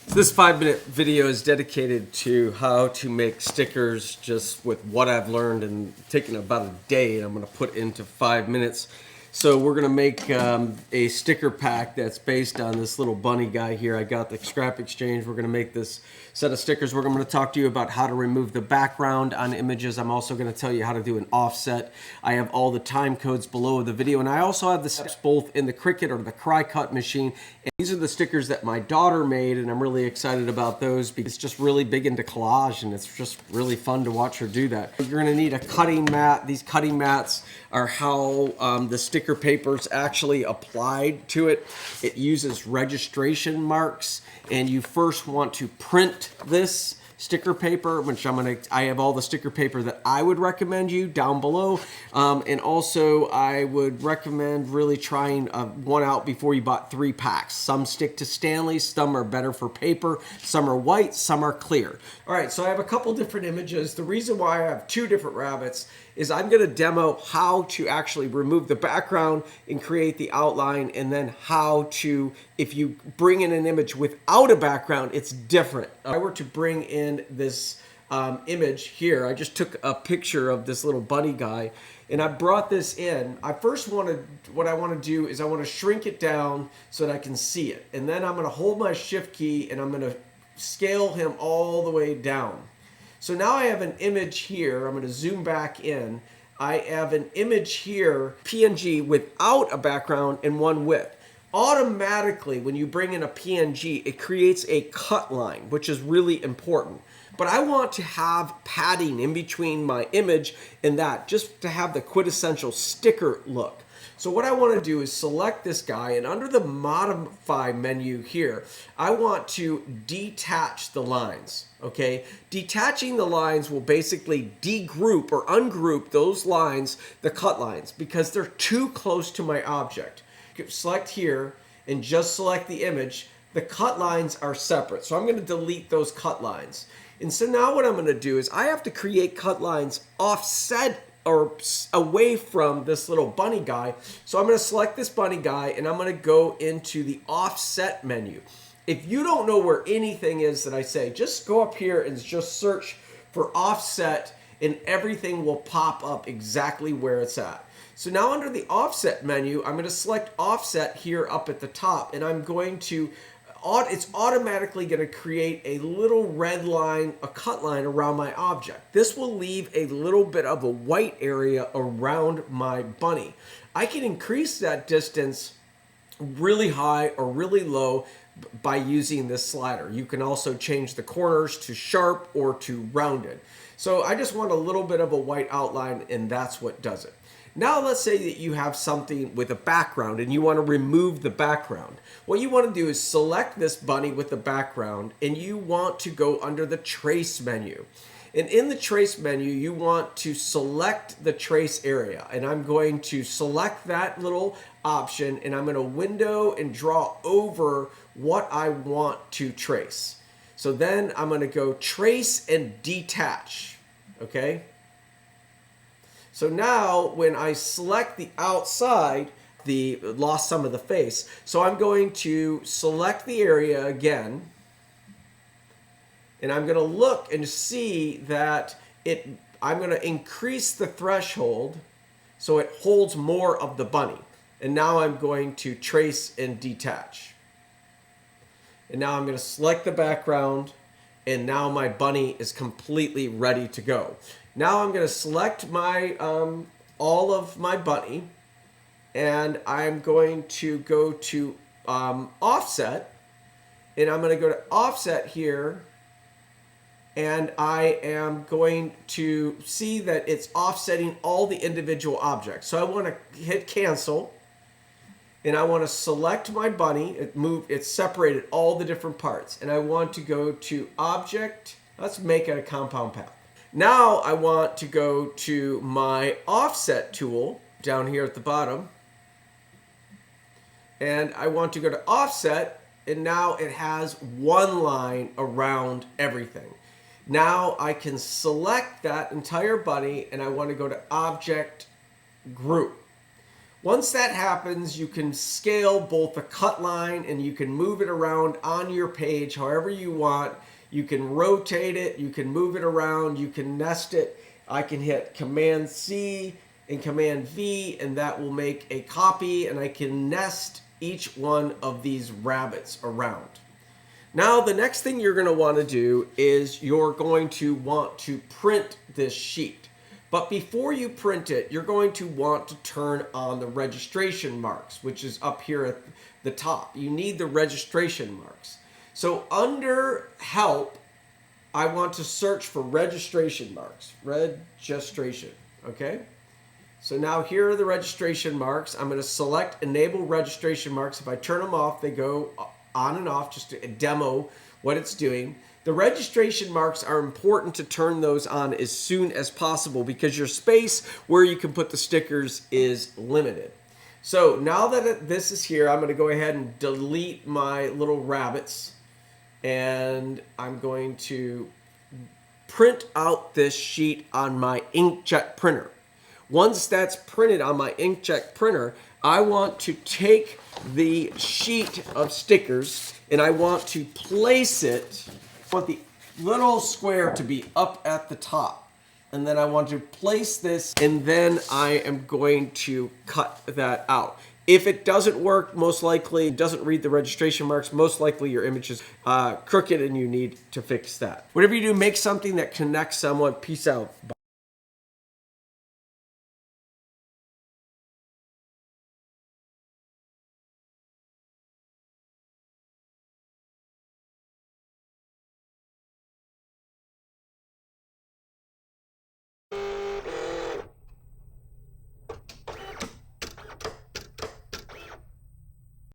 So this 5-minute video is dedicated to how to make stickers just with what I've learned and taken about a day, and I'm going to put into 5 minutes. So we're going to make a sticker pack that's based on this little bunny guy here. I got the scrap exchange. We're going to make this set of stickers. We're going to talk to you about how to remove the background on images. I'm also going to tell you how to do an offset. I have all the time codes below the video, and I also have the steps both in the Cricut or the Cricut machine. And these are the stickers that my daughter made, and I'm really excited about those because it's just really big into collage, and it's just really fun to watch her do that. You're going to need a cutting mat. These cutting mats are how the sticker paper is actually applied to it. It uses registration marks, and you first want to print this sticker paper, which I have all the sticker paper that I would recommend you down below. And also I would recommend really trying one out before you bought 3 packs. Some stick to Stanley, some are better for paper, some are white, some are clear. All right, so I have a couple different images. The reason why I have 2 different rabbits is I'm gonna demo how to actually remove the background and create the outline, and then how to, if you bring in an image without a background, it's different. If I were to bring in this image here, I just took a picture of this little bunny guy, and I brought this in. What I want to do is I want to shrink it down so that I can see it. And then I'm going to hold my shift key and I'm going to scale him all the way down. So now I have an image here. I'm going to zoom back in. I have an image here, PNG, without a background and one with. Automatically, when you bring in a PNG, it creates a cut line, which is really important. But I want to have padding in between my image and that, just to have the quintessential sticker look. So what I want to do is select this guy, and under the modify menu here, I want to detach the lines, okay? Detaching the lines will basically degroup or ungroup those lines, the cut lines, because they're too close to my object. Select here and just select the image. The cut lines are separate, so I'm going to delete those cut lines. And so now what I'm going to do is I have to create cut lines offset or away from this little bunny guy. So I'm going to select this bunny guy and I'm going to go into the offset menu. If you don't know where anything is that I say, just go up here and just search for offset, and everything will pop up exactly where it's at. So now under the offset menu, I'm going to select offset here up at the top, and I'm going to, it's automatically going to create a little red line, a cut line around my object. This will leave a little bit of a white area around my bunny. I can increase that distance really high or really low by using this slider. You can also change the corners to sharp or to rounded. So I just want a little bit of a white outline, and that's what does it. Now let's say that you have something with a background and you want to remove the background. What you want to do is select this bunny with the background, and you want to go under the trace menu. And in the trace menu, you want to select the trace area. And I'm going to select that little option, and I'm going to window and draw over what I want to trace. So then I'm going to go trace and detach, okay? So now when I select the outside, lost some of the face. So I'm going to select the area again, and I'm going to look and see that I'm going to increase the threshold so it holds more of the bunny. And now I'm going to trace and detach. And now I'm going to select the background, and now my bunny is completely ready to go. Now I'm going to select my all of my bunny, and I'm going to go to offset, and I'm going to go to offset here, and I am going to see that it's offsetting all the individual objects. So I want to hit cancel, and I want to select my bunny. It separated all the different parts, and I want to go to object. Let's make it a compound path. Now I want to go to my offset tool down here at the bottom, and I want to go to offset, and now it has one line around everything. Now I can select that entire bunny, and I want to go to object group. Once that happens, you can scale both the cut line and you can move it around on your page however you want. You can rotate it, you can move it around, you can nest it. I can hit Command C and Command V, and that will make a copy, and I can nest each one of these rabbits around. Now the next thing you're going to want to do is you're going to want to print this sheet. But before you print it, you're going to want to turn on the registration marks, which is up here at the top. You need the registration marks. So under Help, I want to search for registration marks. Registration, okay? So now here are the registration marks. I'm going to select Enable Registration Marks. If I turn them off, they go on and off just to demo what it's doing. The registration marks are important to turn those on as soon as possible because your space where you can put the stickers is limited. So now that this is here, I'm going to go ahead and delete my little rabbits, and I'm going to print out this sheet on my inkjet printer. Once that's printed on my inkjet printer, I want to take the sheet of stickers and I want to place it. I want the little square to be up at the top. And then I want to place this, and then I am going to cut that out. If it doesn't work, most likely it doesn't read the registration marks, most likely your image is crooked and you need to fix that. Whatever you do, make something that connects someone. Peace out. Bye.